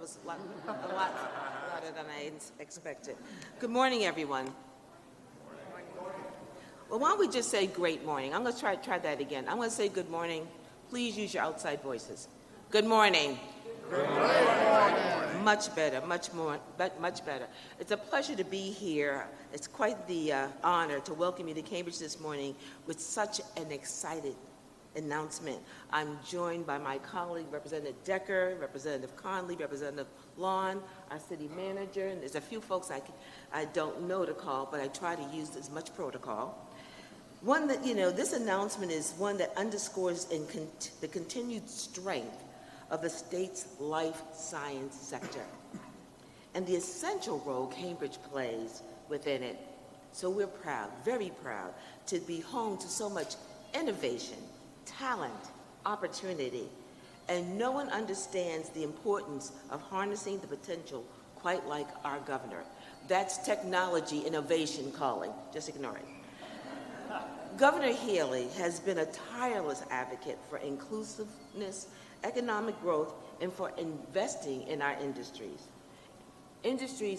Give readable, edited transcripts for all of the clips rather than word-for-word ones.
was a lot louder than I expected. Good morning, everyone. Well, why don't we just say great morning? I'm going to try that again. I'm going to say good morning. Please use your outside voices. Good morning. Good morning. Much better, much better. It's a pleasure to be here. It's quite the honor to welcome you to Cambridge this morning with such an excited announcement. I'm joined by my colleague, Representative Decker, Representative Conley, Representative Lawn, our city manager, and there's a few folks I don't know to call, but I try to use as much protocol. One that, this announcement is one that underscores the continued strength of the state's life science sector and the essential role Cambridge plays within it. So we're proud, very proud, to be home to so much innovation, talent, opportunity, and no one understands the importance of harnessing the potential quite like our governor. That's technology innovation calling. Just ignore it. Governor Healey has been a tireless advocate for inclusiveness, economic growth, and for investing in our industries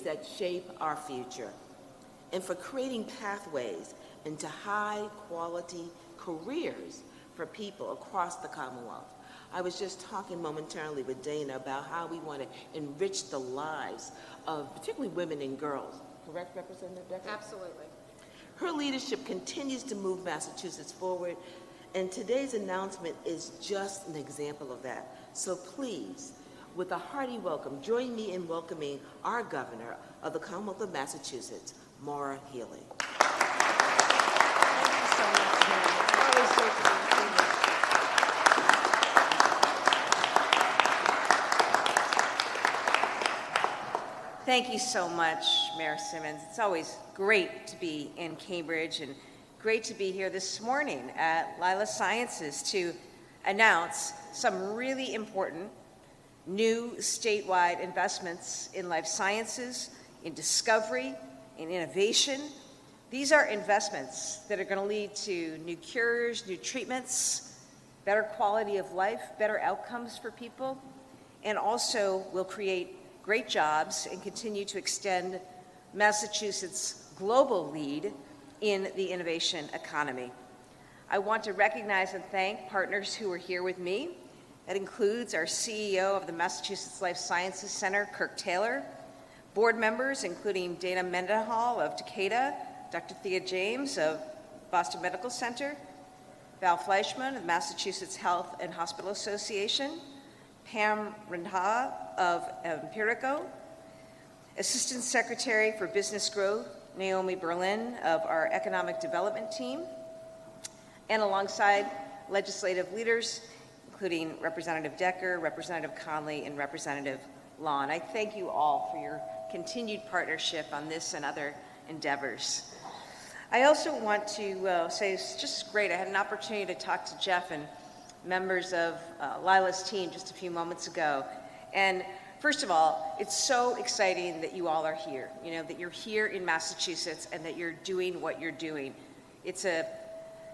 that shape our future, and for creating pathways into high-quality careers for people across the Commonwealth. I was just talking momentarily with Dana about how we want to enrich the lives of particularly women and girls. Correct, Representative Decker? Absolutely. Her leadership continues to move Massachusetts forward, and today's announcement is just an example of that. So please, with a hearty welcome, join me in welcoming our governor of the Commonwealth of Massachusetts, Maura Healey. Thank you so much, Maura. Always great to be with you. Thank you so much, Mayor Simmons. It's always great to be in Cambridge and great to be here this morning at Lila Sciences to announce some really important new statewide investments in life sciences, in discovery, in innovation. These are investments that are going to lead to new cures, new treatments, better quality of life, better outcomes for people, and also will create great jobs and continue to extend Massachusetts' global lead in the innovation economy. I want to recognize and thank partners who are here with me. That includes our CEO of the Massachusetts Life Sciences Center, Kirk Taylor, board members including Dana Mendenhall of Takeda, Dr. Thea James of Boston Medical Center, Val Fleischman of the Massachusetts Health and Hospital Association, Pam Randha of Empirico, Assistant Secretary for Business Growth, Naomi Berlin of our Economic Development team, and alongside legislative leaders, including Representative Decker, Representative Conley, and Representative Lawn. I thank you all for your continued partnership on this and other endeavors. I also want to say it's just great. I had an opportunity to talk to Jeff and members of Lila's team just a few moments ago. And first of all, it's so exciting that you all are here, that you're here in Massachusetts and that you're doing what you're doing. It's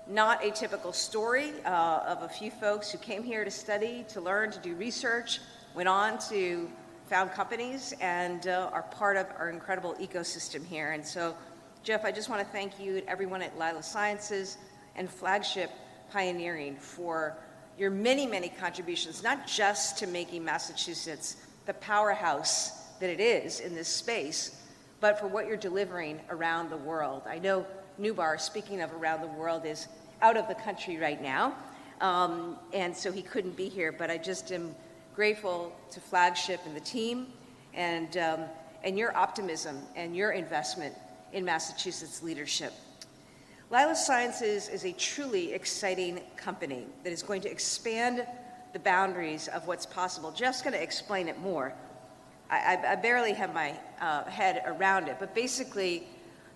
not a typical story of a few folks who came here to study, to learn, to do research, went on to found companies, and are part of our incredible ecosystem here. And so, Jeff, I just want to thank you and everyone at Lila Sciences and Flagship Pioneering for your many, many contributions, not just to making Massachusetts the powerhouse that it is in this space, but for what you're delivering around the world. I know Nubar, speaking of around the world, is out of the country right now, and so he couldn't be here, but I just am grateful to Flagship and the team and your optimism and your investment in Massachusetts leadership. Lila Sciences is a truly exciting company that is going to expand the boundaries of what's possible. Jeff's going to explain it more. I barely have my head around it, but basically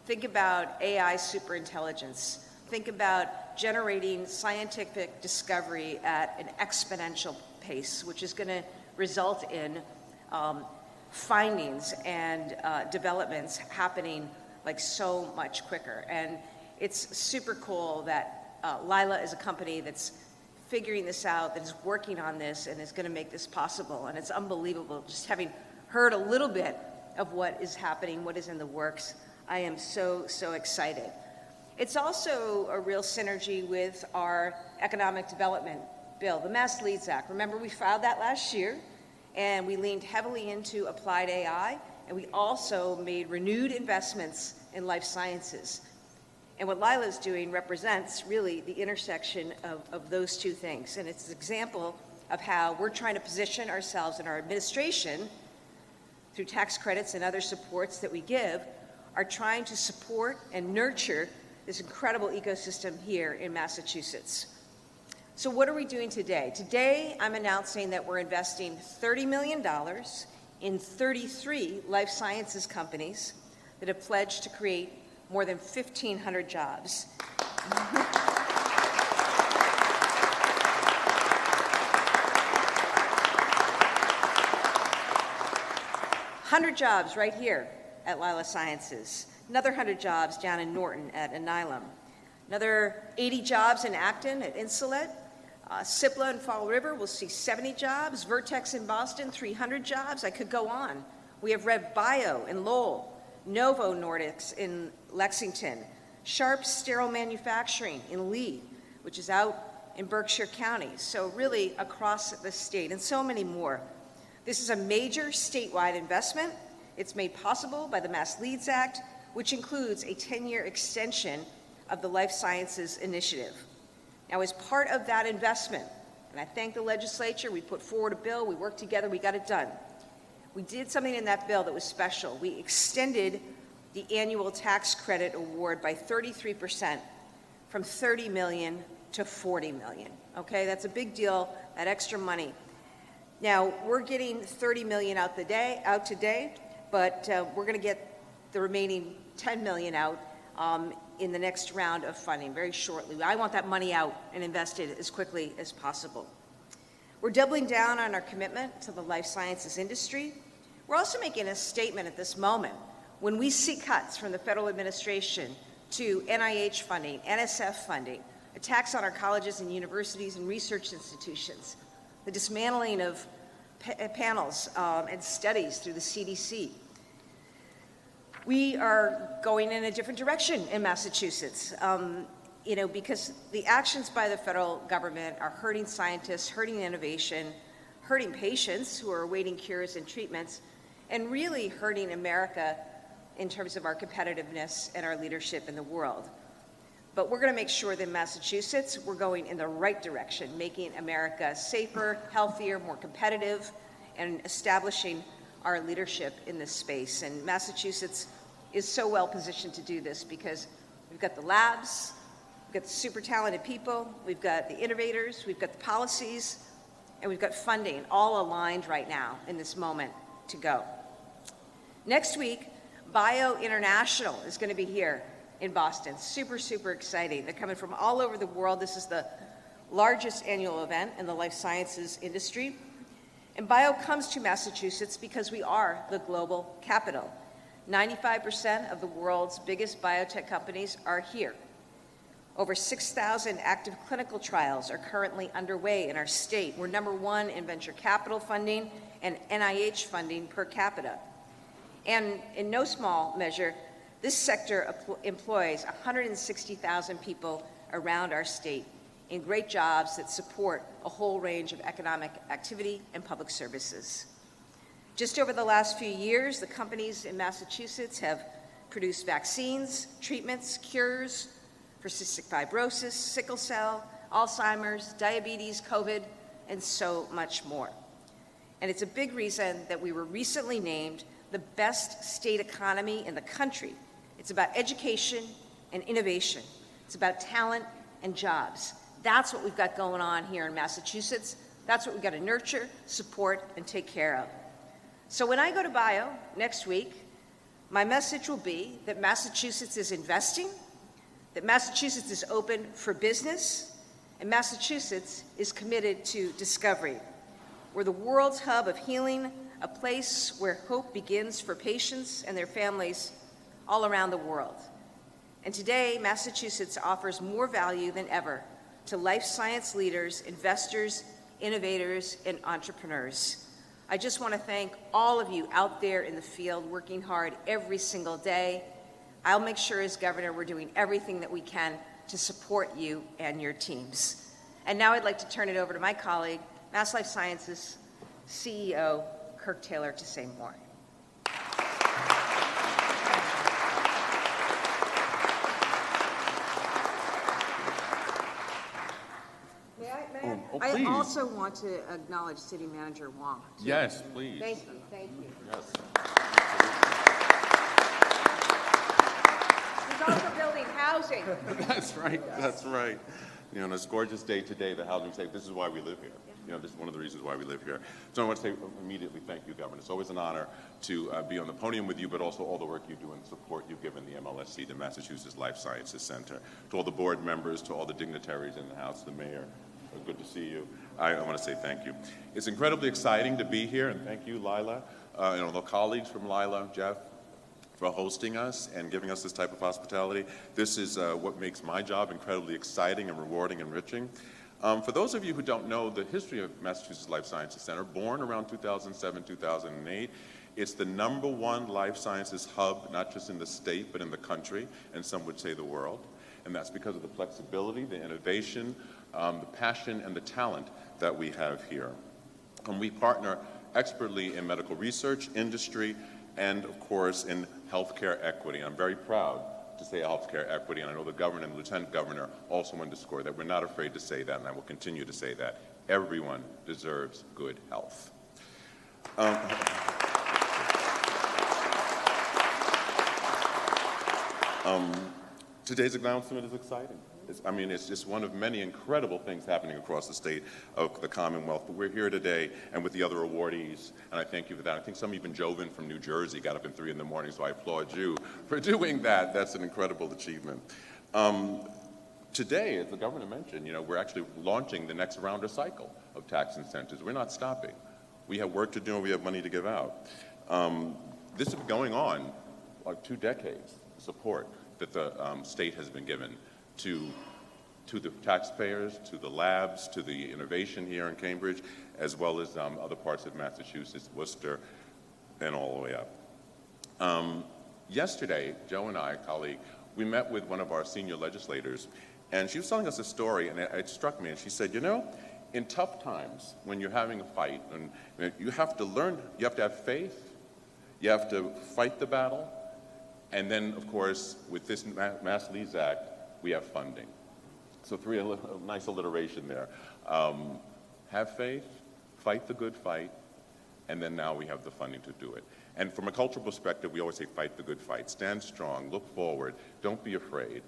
think about AI superintelligence. Think about generating scientific discovery at an exponential pace, which is going to result in findings and developments happening like so much quicker. And it's super cool that Lila is a company that's figuring this out, that is working on this, and is going to make this possible. And it's unbelievable. Just having heard a little bit of what is happening, what is in the works, I am so excited. It's also a real synergy with our economic development bill, the Mass Leads Act. Remember, we filed that last year, and we leaned heavily into applied AI, and we also made renewed investments in life sciences. And what Lila's doing represents really the intersection of those two things. And it's an example of how we're trying to position ourselves in our administration through tax credits and other supports that we give, are trying to support and nurture this incredible ecosystem here in Massachusetts. So what are we doing today? Today, I'm announcing that we're investing $30 million in 33 life sciences companies that have pledged to create more than 1,500 jobs. 100 jobs right here at Lila Sciences. Another 100 jobs down in Norton at Anilum. Another 80 jobs in Acton at Insulet. Cipla in Fall River will see 70 jobs. Vertex in Boston, 300 jobs. I could go on. We have Rev Bio in Lowell. Novo Nordics in Lexington. Sharp Sterile Manufacturing in Lee, which is out in Berkshire County. So really across the state, and so many more. This is a major statewide investment. It's made possible by the Mass Leads Act, which includes a 10-year extension of the Life Sciences Initiative. Now, as part of that investment, and I thank the legislature, we put forward a bill, we worked together, we got it done. We did something in that bill that was special. We extended the annual tax credit award by 33%, from $30 million to $40 million. Okay, that's a big deal, that extra money. Now, we're getting $30 million out today, but we're going to get the remaining $10 million out in the next round of funding very shortly. I want that money out and invested as quickly as possible. We're doubling down on our commitment to the life sciences industry. We're also making a statement at this moment. When we see cuts from the federal administration to NIH funding, NSF funding, attacks on our colleges and universities and research institutions, the dismantling of panels and studies through the CDC, we are going in a different direction in Massachusetts, because the actions by the federal government are hurting scientists, hurting innovation, hurting patients who are awaiting cures and treatments, and really hurting America in terms of our competitiveness and our leadership in the world. But we're going to make sure that in Massachusetts, we're going in the right direction, making America safer, healthier, more competitive, and establishing our leadership in this space. And Massachusetts is so well positioned to do this because we've got the labs, we've got the super talented people, we've got the innovators, we've got the policies, and we've got funding all aligned right now in this moment to go. Next week, Bio International is going to be here in Boston. Super exciting. They're coming from all over the world. This is the largest annual event in the life sciences industry. And Bio comes to Massachusetts because we are the global capital. 95% of the world's biggest biotech companies are here. Over 6,000 active clinical trials are currently underway in our state. We're #1 in venture capital funding and NIH funding per capita. And in no small measure, this sector employs 160,000 people around our state in great jobs that support a whole range of economic activity and public services. Just over the last few years, the companies in Massachusetts have produced vaccines, treatments, cures for cystic fibrosis, sickle cell, Alzheimer's, diabetes, COVID, and so much more. And it's a big reason that we were recently named the best state economy in the country. It's about education and innovation. It's about talent and jobs. That's what we've got going on here in Massachusetts. That's what we've got to nurture, support, and take care of. So when I go to Bio next week, my message will be that Massachusetts is investing, that Massachusetts is open for business, and Massachusetts is committed to discovery. We're the world's hub of healing, a place where hope begins for patients and their families all around the world. And today, Massachusetts offers more value than ever to life science leaders, investors, innovators, and entrepreneurs. I just want to thank all of you out there in the field working hard every single day. I'll make sure as governor we're doing everything that we can to support you and your teams. And now I'd like to turn it over to my colleague, Mass Life Sciences CEO, Kirk Taylor, to say more. I also want to acknowledge City Manager Wong, too. Yes, please. Thank you, thank you. Yes. He's also building housing. That's right, that's right. You know, on this gorgeous day today, the housing say, this is why we live here. You know, this is one of the reasons why we live here. So I want to say immediately thank you, Governor. It's always an honor to be on the podium with you, but also all the work you do and support you've given the MLSC, the Massachusetts Life Sciences Center. To all the board members, to all the dignitaries in the House, the mayor, good to see you. I want to say thank you. It's incredibly exciting to be here, and thank you, Lila, and all the colleagues from Lila, Jeff, for hosting us and giving us this type of hospitality. This is what makes my job incredibly exciting and rewarding and enriching. For those of you who don't know the history of Massachusetts Life Sciences Center, born around 2007, 2008, it's the #1 life sciences hub, not just in the state, but in the country, and some would say the world. And that's because of the flexibility, the innovation, the passion, and the talent that we have here. And we partner expertly in medical research, industry, and of course in healthcare equity. I'm very proud to say healthcare equity, and I know the governor and the lieutenant governor also underscore that. We're not afraid to say that, and I will continue to say that. Everyone deserves good health. Today's announcement is exciting. It's just one of many incredible things happening across the state of the Commonwealth. But we're here today and with the other awardees, and I thank you for that. I think some even Joven from New Jersey got up at 3 in the morning, so I applaud you for doing that. That's an incredible achievement. Today, as the governor mentioned, we're actually launching the next round or cycle of tax incentives. We're not stopping. We have work to do and we have money to give out. This has been going on like 2 decades, support that the state has been given to the taxpayers, to the labs, to the innovation here in Cambridge, as well as other parts of Massachusetts, Worcester, and all the way up. Yesterday, Joe and I, a colleague, we met with one of our senior legislators, and she was telling us a story, and it struck me, and she said, in tough times, when you're having a fight, and you have to learn, you have to have faith, you have to fight the battle, and then, of course, with this Mass Leads Act, we have funding. So a nice alliteration there. Have faith, fight the good fight, and then now we have the funding to do it. And from a cultural perspective, we always say fight the good fight. Stand strong, look forward, don't be afraid.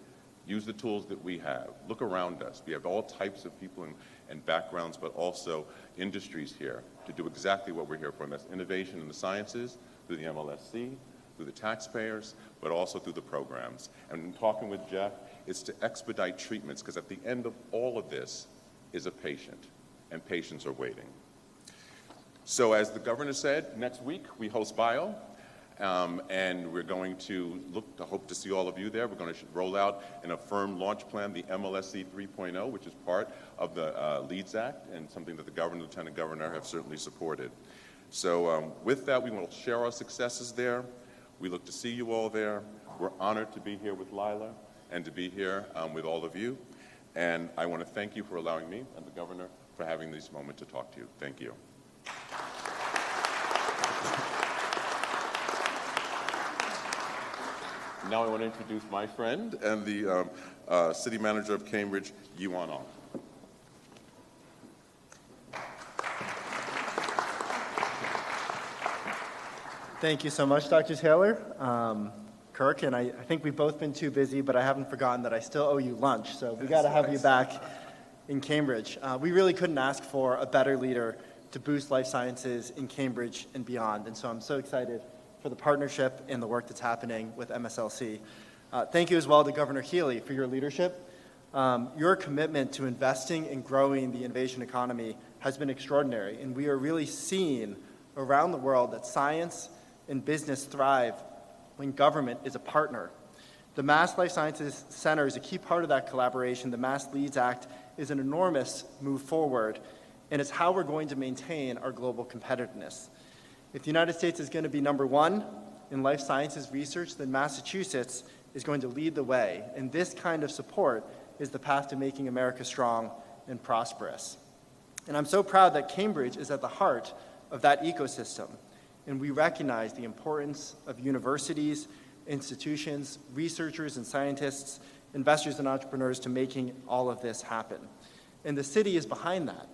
Use the tools that we have. Look around us. We have all types of people and backgrounds, but also industries here to do exactly what we're here for, and that's innovation in the sciences, through the MLSC, through the taxpayers, but also through the programs. And in talking with Jeff, it's to expedite treatments, because at the end of all of this is a patient, and patients are waiting. So as the governor said, next week we host BIO, and we're going to hope to see all of you there. We're going to roll out an affirmed launch plan, the MLSC 3.0, which is part of the LEADS Act, and something that the governor and lieutenant governor have certainly supported. So with that, we will share our successes there. We look to see you all there. We're honored to be here with Lila and to be here with all of you. And I want to thank you for allowing me and the governor for having this moment to talk to you. Thank you. Now I want to introduce my friend and the city manager of Cambridge, Yuan Ong. Thank you so much, Dr. Taylor. Kirk, and I think we've both been too busy, but I haven't forgotten that I still owe you lunch, so we got to have you back in Cambridge. We really couldn't ask for a better leader to boost life sciences in Cambridge and beyond, and so I'm so excited for the partnership and the work that's happening with MSLC. Thank you as well to Governor Healey for your leadership. Your commitment to investing and growing the innovation economy has been extraordinary, and we are really seeing around the world that science and business thrive when government is a partner. The Mass Life Sciences Center is a key part of that collaboration. The Mass Leads Act is an enormous move forward, and it's how we're going to maintain our global competitiveness. If the United States is going to be number one in life sciences research, then Massachusetts is going to lead the way, and this kind of support is the path to making America strong and prosperous. And I'm so proud that Cambridge is at the heart of that ecosystem, and we recognize the importance of universities, institutions, researchers and scientists, investors and entrepreneurs to making all of this happen. And the city is behind that.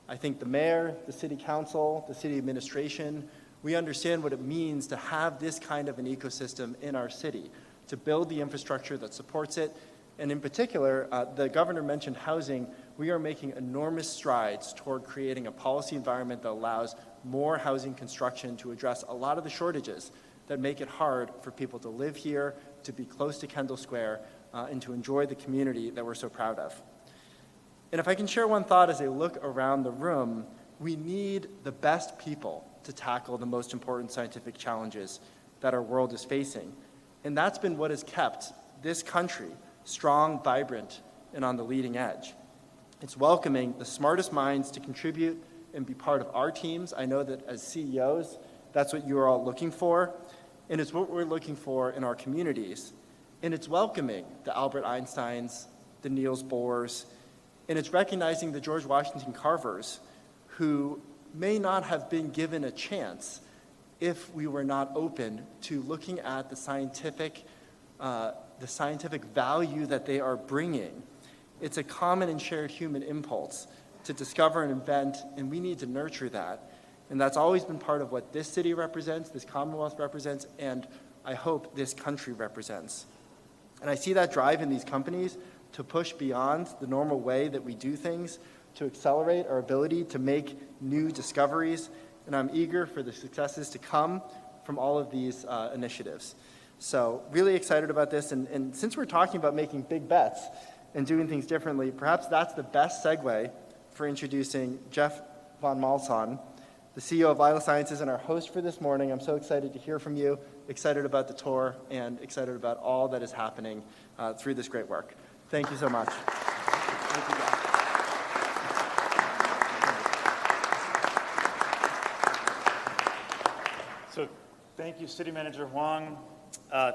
I think the mayor, the city council, the city administration, we understand what it means to have this kind of an ecosystem in our city, to build the infrastructure that supports it. And in particular, the governor mentioned housing. We are making enormous strides toward creating a policy environment that allows more housing construction to address a lot of the shortages that make it hard for people to live here, to be close to Kendall Square, and to enjoy the community that we're so proud of. And if I can share one thought as I look around the room, we need the best people to tackle the most important scientific challenges that our world is facing. And that's been what has kept this country strong, vibrant, and on the leading edge. It's welcoming the smartest minds to contribute and be part of our teams. I know that as CEOs, that's what you're all looking for, and it's what we're looking for in our communities. And it's welcoming the Albert Einsteins, the Niels Bohrs, and it's recognizing the George Washington Carvers who may not have been given a chance if we were not open to looking at the scientific value that they are bringing. It's a common and shared human impulse to discover and invent, and we need to nurture that. And that's always been part of what this city represents, this Commonwealth represents, and I hope this country represents. And I see that drive in these companies to push beyond the normal way that we do things, to accelerate our ability to make new discoveries, and I'm eager for the successes to come from all of these initiatives. So really excited about this, and since we're talking about making big bets and doing things differently, perhaps that's the best segue for introducing Jeff von Malzahn, the CEO of Lila Sciences and our host for this morning. I'm so excited to hear from you, excited about the tour, and excited about all that is happening through this great work. Thank you so much. Thank you, guys. So thank you, City Manager Huang.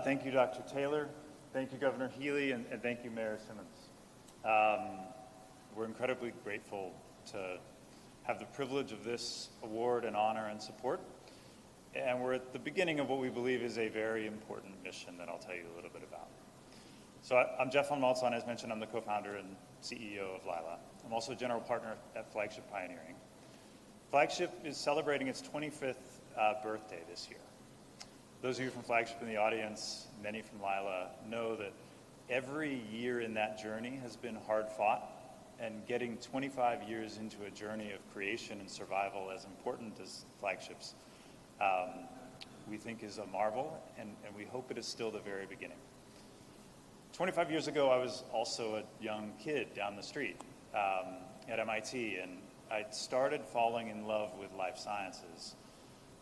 Thank you, Dr. Taylor. Thank you, Governor Healey, and thank you, Mayor Simmons. We're incredibly grateful to have the privilege of this award and honor and support. And we're at the beginning of what we believe is a very important mission that I'll tell you a little bit about. So I'm Jeff von Malzahn. As mentioned, I'm the co-founder and CEO of Lila. I'm also a general partner at Flagship Pioneering. Flagship is celebrating its 25th birthday this year. Those of you from Flagship in the audience, many from Lila, know that every year in that journey has been hard fought, and getting 25 years into a journey of creation and survival as important as Flagship's, we think is a marvel, and we hope it is still the very beginning. 25 years ago, I was also a young kid down the street at MIT, and I started falling in love with life sciences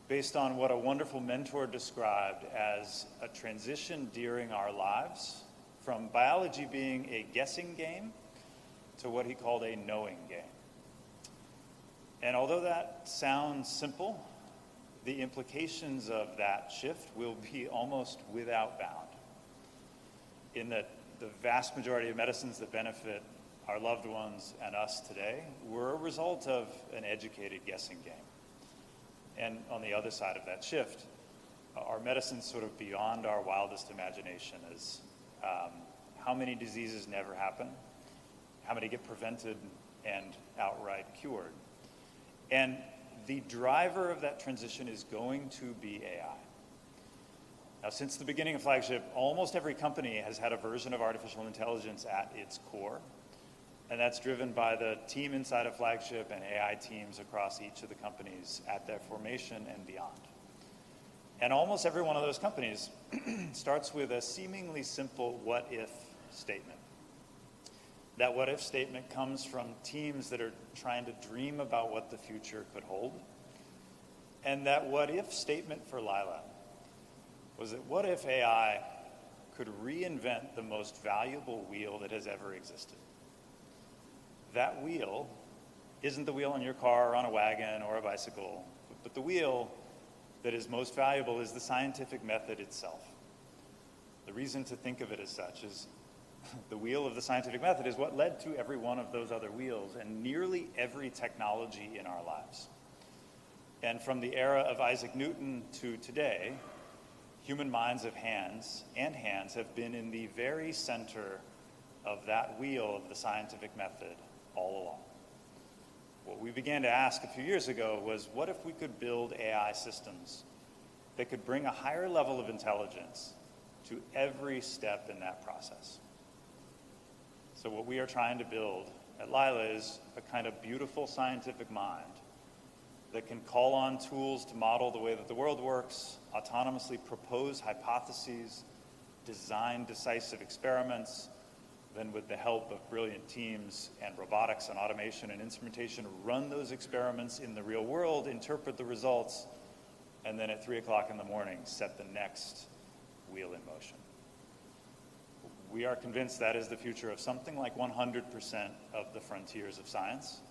based on what a wonderful mentor described as a transition during our lives from biology being a guessing game to what he called a knowing game. And although that sounds simple, the implications of that shift will be almost without bound, in that the vast majority of medicines that benefit our loved ones and us today were a result of an educated guessing game. And on the other side of that shift, our medicine's sort of beyond our wildest imagination is how many diseases never happen, how many get prevented and outright cured. And the driver of that transition is going to be AI. Now, since the beginning of Flagship, almost every company has had a version of artificial intelligence at its core. And that's driven by the team inside of Flagship and AI teams across each of the companies at their formation and beyond. And almost every one of those companies starts with a seemingly simple what-if statement. That what-if statement comes from teams that are trying to dream about what the future could hold. And that what-if statement for Lila was that what if AI could reinvent the most valuable wheel that has ever existed? that wheel isn't the wheel in your car or on a wagon or a bicycle, but the wheel that is most valuable is the scientific method itself. The reason to think of it as such is the wheel of the scientific method is what led to every one of those other wheels and nearly every technology in our lives. And from the era of Isaac Newton to today, human minds and hands have been in the very center of that wheel of the scientific method all along. What we began to ask a few years ago was, what if we could build AI systems that could bring a higher level of intelligence to every step in that process? So what we are trying to build at Lila is a kind of beautiful scientific mind that can call on tools to model the way that the world works, autonomously propose hypotheses, design decisive experiments, then with the help of brilliant teams and robotics and automation and instrumentation, run those experiments in the real world, interpret the results, and then at 3 o'clock in the morning, set the next wheel in motion. We are convinced that is the future of something like 100% of the frontiers of science.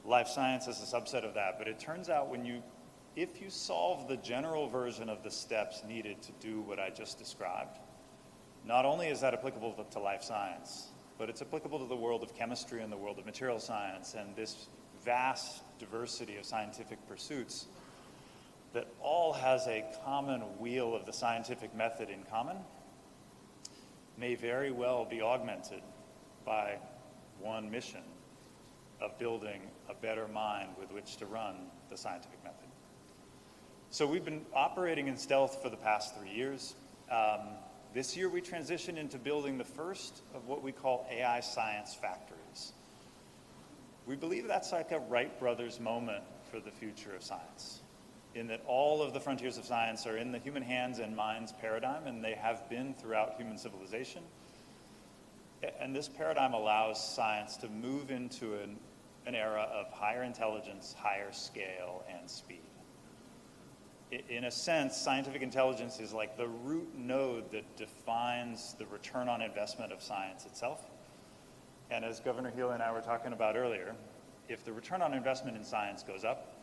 Life science is a subset of that, but it turns out if you solve the general version of the steps needed to do what I just described, not only is that applicable to life science, but it's applicable to the world of chemistry and the world of material science and this vast diversity of scientific pursuits that all has a common wheel of the scientific method in common, may very well be augmented by one mission of building a better mind with which to run the scientific method. So we've been operating in stealth for the past 3 years. This year we transitioned into building the first of what we call AI science factories. We believe that's like a Wright brothers moment for the future of science, in that all of the frontiers of science are in the human hands and minds paradigm, and they have been throughout human civilization. And this paradigm allows science to move into an era of higher intelligence, higher scale, and speed. In a sense, scientific intelligence is like the root node that defines the return on investment of science itself. And as Governor Healey and I were talking about earlier, if the return on investment in science goes up,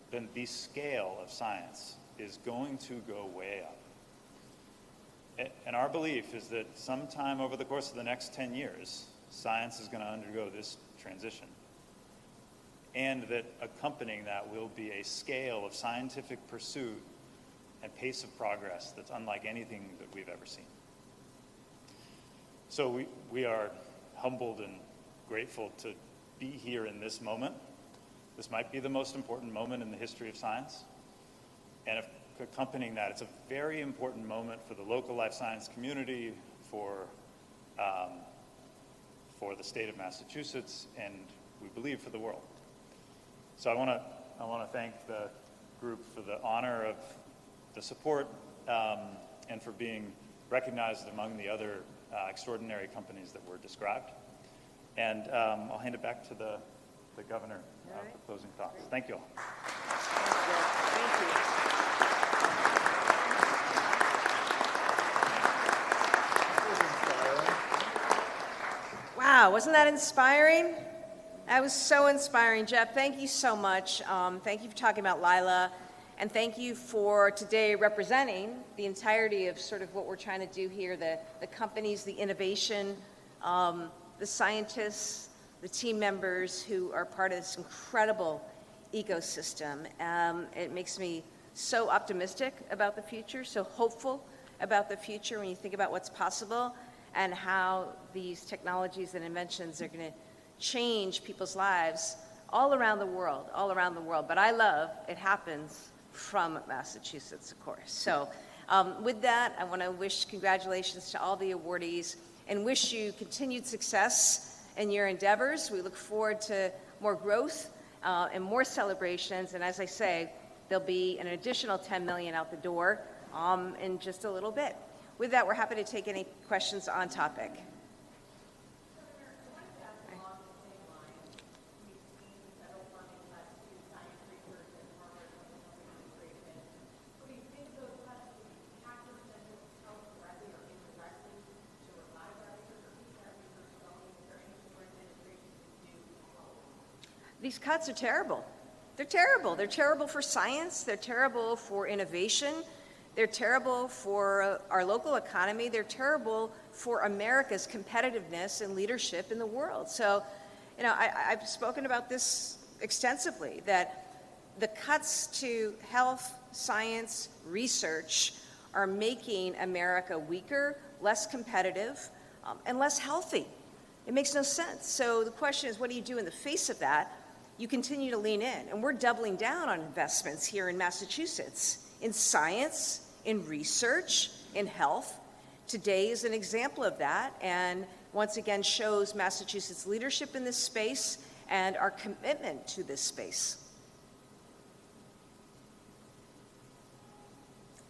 then the scale of science is going to go way up. And our belief is that sometime over the course of the next 10 years, science is going to undergo this transition. And that accompanying that will be a scale of scientific pursuit and pace of progress that's unlike anything that we've ever seen. So we are humbled and grateful to be here in this moment. This might be the most important moment in the history of science. And accompanying that, it's a very important moment for the local life science community, for the state of Massachusetts, and we believe for the world. So I want to thank the group for the honor of the support and for being recognized among the other extraordinary companies that were described. And I'll hand it back to the governor for closing thoughts. Thank you all. Thank you. Wow, wasn't that inspiring? That was so inspiring, Jeff. Thank you so much. Thank you for talking about Lila, and thank you for today representing the entirety of sort of what we're trying to do here, the companies, the innovation, the scientists, the team members who are part of this incredible ecosystem. It makes me so optimistic about the future, so hopeful about the future when you think about what's possible and how these technologies and inventions are going to change people's lives all around the world, But I love it happens from Massachusetts, of course. So with that, I want to wish congratulations to all the awardees and wish you continued success in your endeavors. We look forward to more growth and more celebrations. And as I say, there'll be an additional $10 million out the door in just a little bit. With that, we're happy to take any questions on topic. These cuts are terrible. They're terrible. They're terrible for science. They're terrible for innovation. They're terrible for our local economy. They're terrible for America's competitiveness and leadership in the world. So, you know, I've spoken about this extensively, that the cuts to health, science, research are making America weaker, less competitive, and less healthy. It makes no sense. So the question is, what do you do in the face of that? You continue to lean in, and we're doubling down on investments here in Massachusetts, in science, in research, in health. Today is an example of that, and once again shows Massachusetts' leadership in this space and our commitment to this space.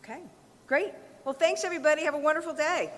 Okay, great. Well, thanks everybody. Have a wonderful day.